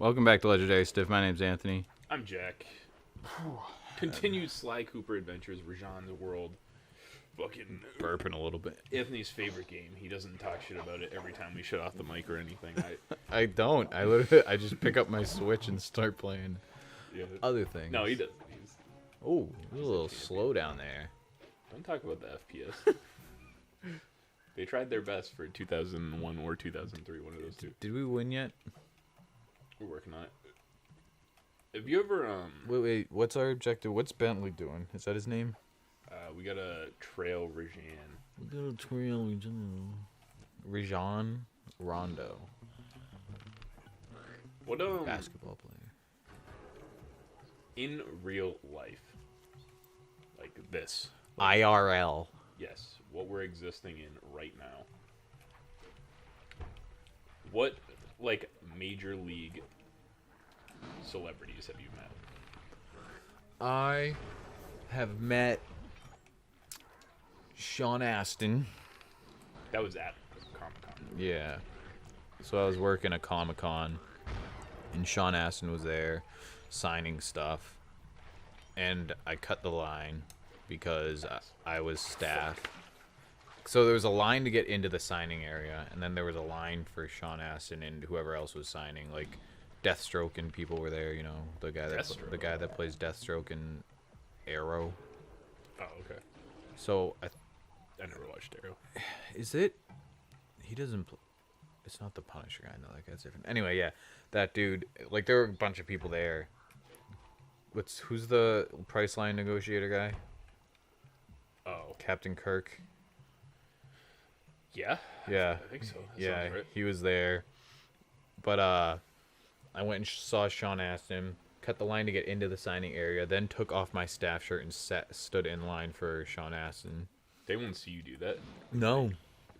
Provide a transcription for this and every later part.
Welcome back to Legendary Stiff. My name's Anthony. I'm Jack. Continued Sly Cooper adventures, Rajan's World. Fucking Burping a little bit. Anthony's favorite game. He doesn't talk shit about it every time we shut off the mic or anything. I don't. I just pick up my Switch and start playing Yeah. other things. No, he doesn't. Oh, a little slow down there. Don't talk about the FPS. They tried their best for 2001 or 2003, one of those two. Did we win yet? We're working on it. Have you ever, Wait. What's our objective? What's Bentley doing? Is that his name? we got a trail Rajan. Little trail Rajan Rondo. What, Basketball player. in real life, like this, IRL. yes, what we're existing in right now, what, like, major league celebrities have you met? I have met Sean Astin. That was at Comic-Con. Yeah. So I was working at Comic-Con, and Sean Astin was there signing stuff. And I cut the line because I was staff. So there was a line to get into the signing area, and then there was a line for Sean Astin and whoever else was signing. Like Deathstroke and people were there, you know, the guy that plays Deathstroke in Arrow. Oh, okay. So I never watched Arrow. is it? He doesn't. It's not the Punisher guy. No, that guy's different. Anyway, yeah, that dude. Like, there were a bunch of people there. Who's the price line negotiator guy? Oh, Captain Kirk. yeah. Yeah, I think so. That yeah, sounds right. he was there. But I went and saw Sean Astin, cut the line to get into the signing area, then took off my staff shirt and stood in line for Sean Astin. They won't see you do that, No.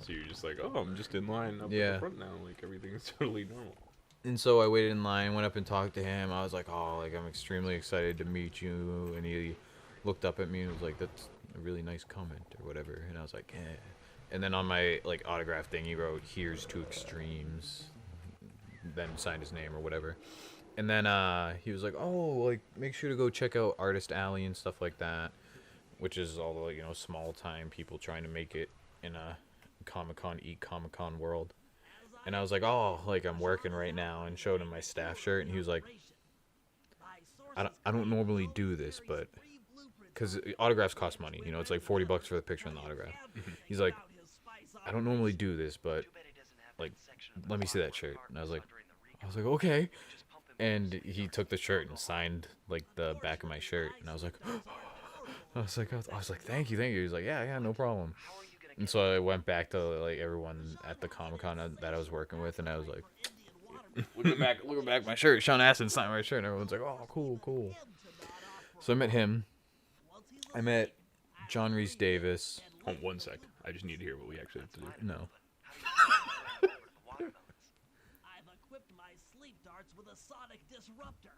so you're just like, oh, I'm just in line up in Yeah. the front now. Like, everything's totally normal. And so I waited in line, went up and talked to him. I was like, oh, like, I'm extremely excited to meet you. And he looked up at me and was like, that's a really nice comment or whatever. And I was like, eh. And then on my, like, autograph thing, he wrote, here's to extremes. Then signed his name or whatever. And then he was like, oh, like, make sure to go check out Artist Alley and stuff like that. Which is all the, you know, small-time people trying to make it in a Comic-Con world. And I was like, oh, like, I'm working right now, and showed him my staff shirt, and he was like, I don't normally do this, but, because autographs cost money, you know, it's like $40 for the picture and the autograph. He's like, I don't normally do this, but, like, let me see that shirt. And I was like, okay. And he took the shirt and signed, like, the back of my shirt, and I was like, thank you. He was like, yeah, no problem. And so I went back to, like, everyone at the Comic-Con that I was working with, and I was like, look at back my shirt. Sean Astin signed my shirt, and everyone's like, oh, cool. So I met him. I met John Rhys Davis. Hold on 1 sec. I just need to hear what we actually have to do. No. I've equipped my sleep darts with a sonic disruptor.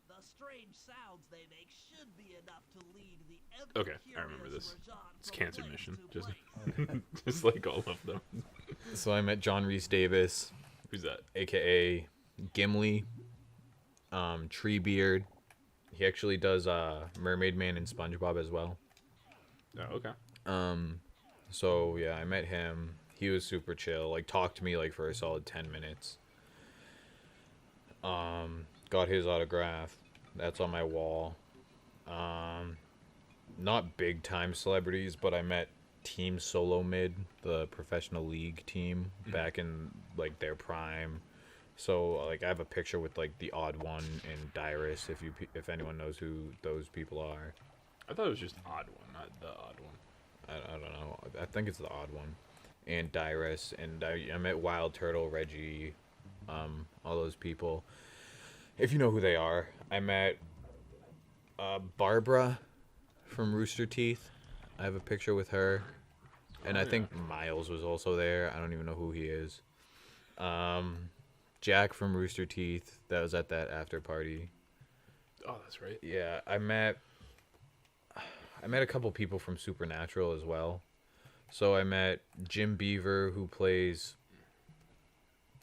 The strange sounds they make should be enough to lead the Okay, I remember this. It's Cancer Mission. Just like all of them. So I met John Rhys Davis, Who's that? a.k.a. Gimli, Treebeard. He actually does Mermaid Man and SpongeBob as well. Oh, okay. So yeah, I met him. He was super chill. Like, talked to me like for a solid 10 minutes. Got his autograph. That's on my wall. Not big time celebrities, but I met Team Solo Mid, the professional league team, back in, like, their prime. So, like, I have a picture with, like, the Odd One and Dyrus, if anyone knows who those people are. I thought it was just Odd One, not the Odd One. I don't know. I think it's the Odd One. And Dyrus, and I met Wild Turtle, Reggie, all those people. If you know who they are. I met Barbara from Rooster Teeth. I have a picture with her. And I think Miles was also there. I don't even know who he is. Jack from Rooster Teeth. That was at that after party. Oh, that's right. Yeah, I met a couple people from Supernatural as well. So I met Jim Beaver, who plays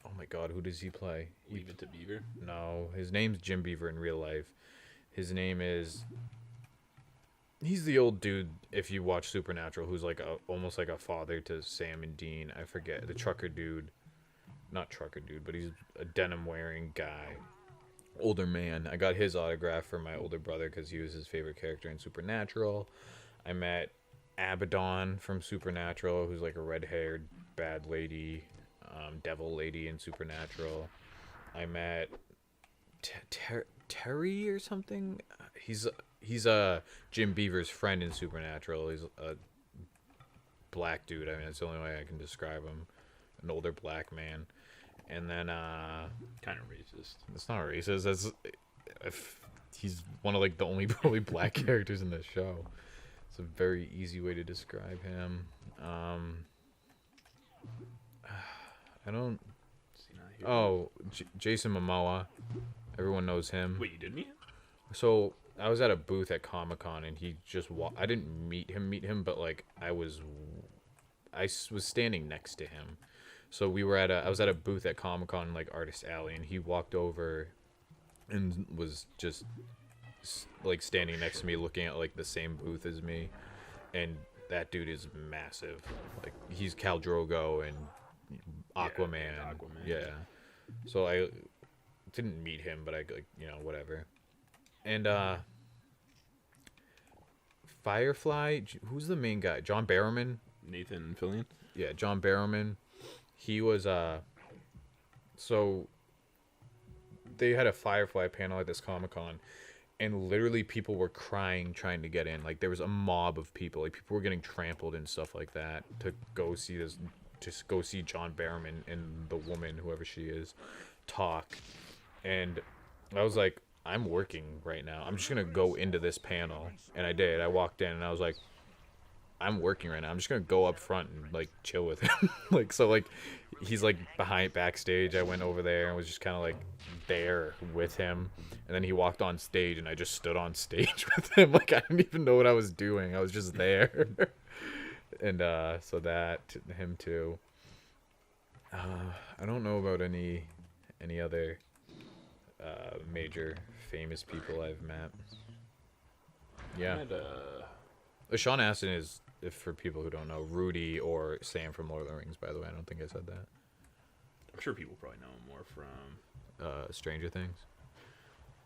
Oh my God, who does he play? Leave It to Beaver. No, his name's Jim Beaver in real life. His name is. He's the old dude. If you watch Supernatural, who's like almost like a father to Sam and Dean. I forget the trucker dude. Not trucker dude, but he's a denim wearing guy. Older man. I got his autograph for my older brother because he was his favorite character in Supernatural. I met Abaddon from Supernatural, who's like a red-haired bad lady, devil lady in Supernatural. I met Terry or something. He's Jim Beaver's friend in Supernatural. He's a black dude. I mean, that's the only way I can describe him. An older black man. And then Kind of racist. it's not racist. That's if he's one of like the only probably black characters in the show. It's a very easy way to describe him. I don't. Oh, Jason Momoa. Everyone knows him. Wait, you did meet him? So I was at a booth at Comic-Con and he just I didn't meet him, but like I was standing next to him. So I was at a booth at Comic-Con, like Artist Alley, and he walked over and was just like standing next to me looking at like the same booth as me. And that dude is massive. Like he's Khal Drogo and Aquaman. Aquaman. Yeah. So I didn't meet him, but I like, whatever. And Firefly, who's the main guy? John Barrowman? Nathan Fillion? Yeah, John Barrowman. He was so they had a Firefly panel at this Comic-Con, and literally people were crying trying to get in. Like there was a mob of people. Like people were getting trampled and stuff like that to go see this, just go see John Barrowman and the woman, whoever she is, talk. And I was like, I'm working right now. I'm just gonna go into this panel, and I did. I walked in and I was like, I'm working right now. I'm just gonna go up front and like chill with him. Like so, like he's like backstage. I went over there and was just kind of like there with him, and then he walked on stage and I just stood on stage with him. Like I didn't even know what I was doing. I was just there. And so that him too. I don't know about any other major famous people I've met. Yeah. Sean Astin is, if for people who don't know, Rudy or Sam from Lord of the Rings, by the way. I don't think I said that. I'm sure people probably know him more from Stranger Things.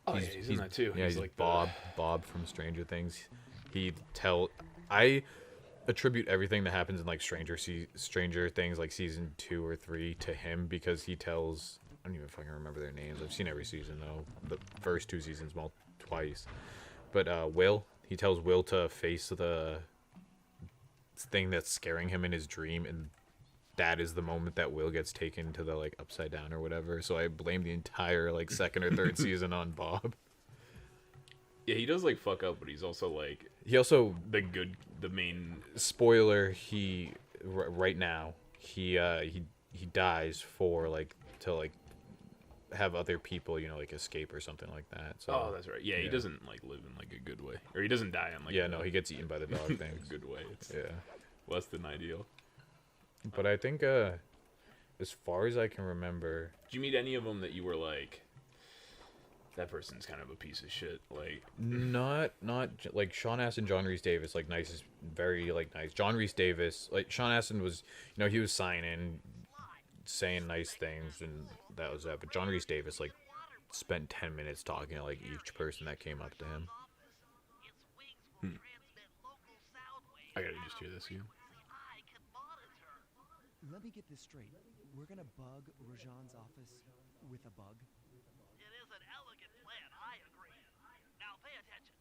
Oh, he's in that too. Yeah, he's like Bob from Stranger Things. I attribute everything that happens in like Stranger Things, like season 2 or 3, to him, because he tells, I don't even fucking remember their names. I've seen every season though. The first 2 seasons, twice. But he tells Will to face the thing that's scaring him in his dream, and that is the moment that Will gets taken to the like upside down or whatever. So I blame the entire like second or third season on Bob. Yeah, he does like fuck up, but he's also like the main spoiler. Right now he dies for like to like have other people like escape or something like that. So that's right. Yeah, he doesn't like live in like a good way, or he doesn't die in like he gets eaten by the dog thing. Good way. It's yeah, less than ideal. But I think as far as I can remember, did you meet any of them that you were like, that person's kind of a piece of shit? Like not like Sean Astin, John Rhys Davis, like nice, very like nice. John Rhys Davis, like Sean Astin was, he was signing, saying nice things, and that was that. But John Rhys Davis like spent 10 minutes talking to like each person that came up to him. I gotta just hear this again. Let me get this straight. We're gonna bug Rajan's office with a bug? It is an elegant plan, I agree. Now pay attention.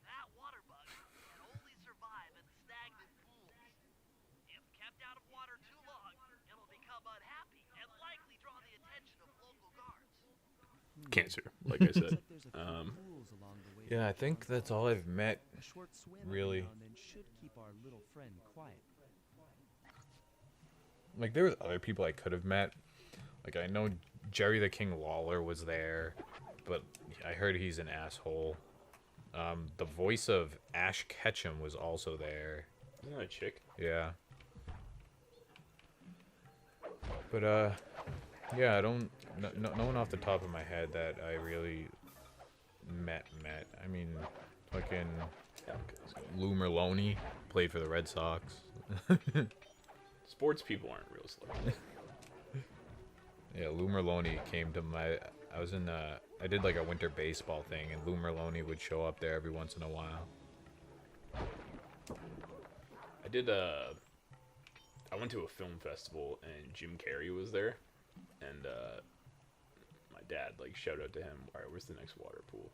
That water bug can only survive in stagnant pools. If kept out of water too long, it'll become unhappy and likely draw the attention of local guards. Cancer, like I said. Yeah, I think that's all I've met. A short swim really. and should keep our little friend quiet. Like there was other people I could have met. Like I know Jerry the King Lawler was there, but I heard he's an asshole. The voice of Ash Ketchum was also there. Isn't that a chick? Yeah. But Yeah, I don't. No one off the top of my head that I really met. I mean, fucking Yeah, okay. Lou Merlone played for the Red Sox. Sports people aren't real celebrities. Yeah, Lou Merlone came to my. I was in. I did like a winter baseball thing, and Lou Merlone would show up there every once in a while. I did I went to a film festival and Jim Carrey was there, and my dad like shout out to him. All right, where's the next water pool?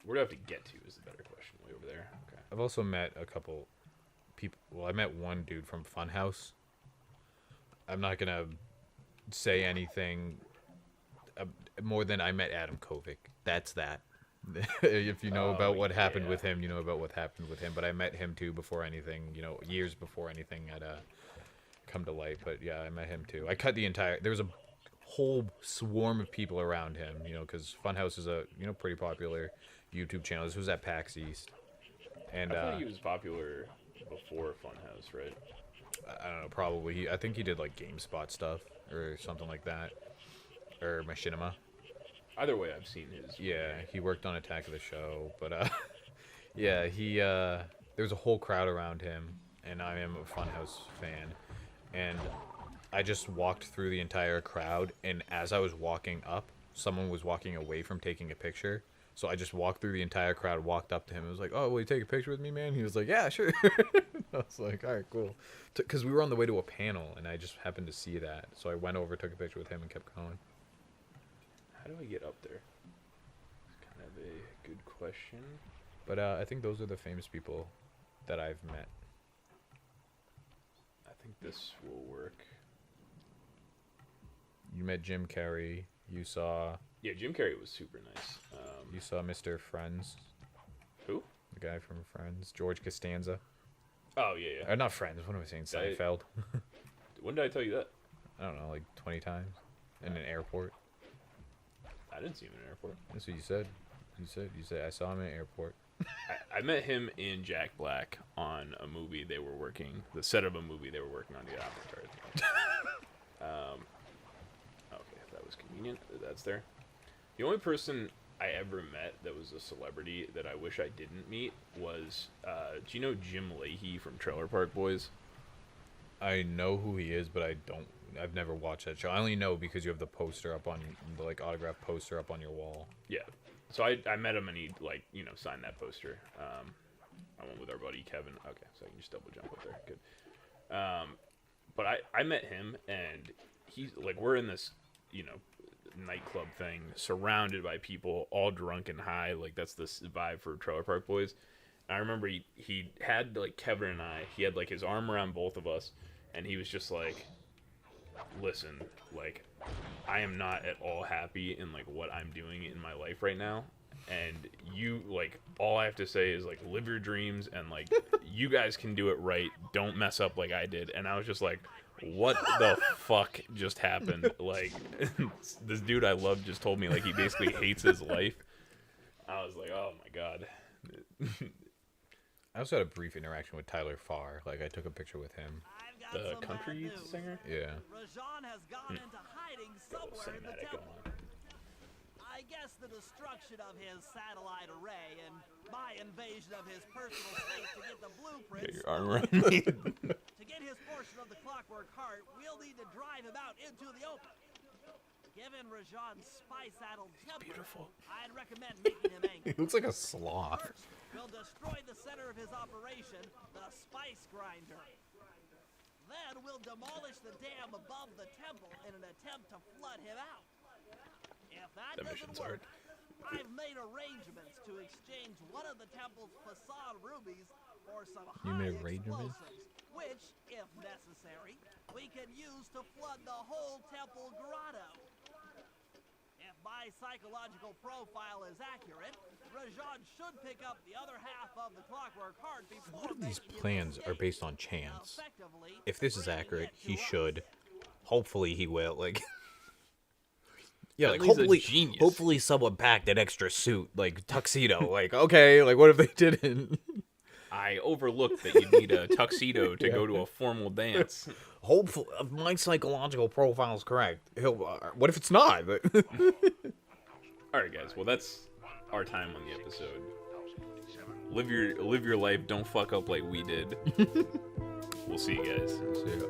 Where do I have to get to? Is the better question. Way over there. Okay. I've also met a couple people. Well, I met one dude from Funhouse. I'm not gonna say anything more than I met Adam Kovic. That's that. If you know about what happened with him, you know about what happened with him. But I met him too before anything, years before anything had come to light. But yeah, I met him too. I cut the entire. There was a whole swarm of people around him, because Funhouse is a pretty popular YouTube channel. This was at PAX East, and I thought he was popular before Funhouse, right? I don't know. Probably. I think he did like GameSpot stuff or something like that, or Machinima. Either way, I've seen his. Yeah, he worked on Attack of the Show, but yeah, there was a whole crowd around him, and I am a Funhouse fan, and I just walked through the entire crowd, and as I was walking up, someone was walking away from taking a picture, so I just walked through the entire crowd, walked up to him, and was like, "Oh, will you take a picture with me, man?" He was like, "Yeah, sure." I was like, "All right, cool," because we were on the way to a panel, and I just happened to see that, so I went over, took a picture with him, and kept going. How do I get up there? It's kind of a good question. But I think those are the famous people that I've met. I think this will work. You met Jim Carrey. You saw Yeah, Jim Carrey was super nice. you saw Mr. Friends, Who? the guy from Friends, George Costanza. Oh yeah, yeah. Or not Friends. What am I saying? I- Seinfeld. When did I tell you that? I don't know, like 20 times in an airport. I didn't see him in an airport. That's what you said. You said I saw him in an airport. I met him in Jack Black on a movie they were working, the set of a movie they were working on. Yeah, okay, that was convenient. That's there. The only person I ever met that was a celebrity that I wish I didn't meet was, do you know Jim Leahy from Trailer Park Boys? I know who he is, but I've never watched that show. I only know because you have the poster up on the autograph poster up on your wall. Yeah. So I met him and he signed that poster. I went with our buddy Kevin. Okay, so I can just double jump up there. Good. But I met him and he's like, we're in this, nightclub thing surrounded by people all drunk and high. Like that's the vibe for Trailer Park Boys. And I remember he had like Kevin and I, he had like his arm around both of us and he was just like, listen, like I am not at all happy in like what I'm doing in my life right now, and you like all I have to say is like live your dreams and like you guys can do it right, don't mess up like I did. And I was just like, what the fuck just happened? Like this dude I love just told me like he basically hates his life. I was like, oh my god. I also had a brief interaction with Tyler Farr. Like I took a picture with him. I've got The some country bad news. singer. Yeah. Rajan has gone into hiding somewhere in the Cinematic temple. going on. I guess the destruction of his satellite array and my invasion of his personal space to get the blueprints. Get your arm around me. To get his portion of the Clockwork Heart, we'll need to drive him out into the open. Given Rajan's spy-saddled temper, beautiful. I'd recommend making him angry. He looks like a sloth. First, we'll destroy the center of his operation, the spice grinder. Then we'll demolish the dam above the temple in an attempt to flood him out. If that doesn't mission's work, hard. I've made arrangements to exchange one of the temple's facade rubies for some You high made arrangements? explosives, which, if necessary, we can use to flood the whole temple grotto. If my psychological profile is accurate, Rajan should pick up the other half of the Clockwork Heart before What of these making his plans are escape, based on chance? effectively If this is bringing accurate, it he to us. should. Hopefully he will. Like yeah, like Bentley's a hopefully genius. hopefully someone packed an extra suit, like tuxedo. Like, okay, like what if they didn't? I overlooked that you need a tuxedo to go to a formal dance. Hopefully, if my psychological profile is correct. What if it's not? All right, guys. Well, that's our time on the episode. Live your life. Don't fuck up like we did. We'll see you guys. See ya.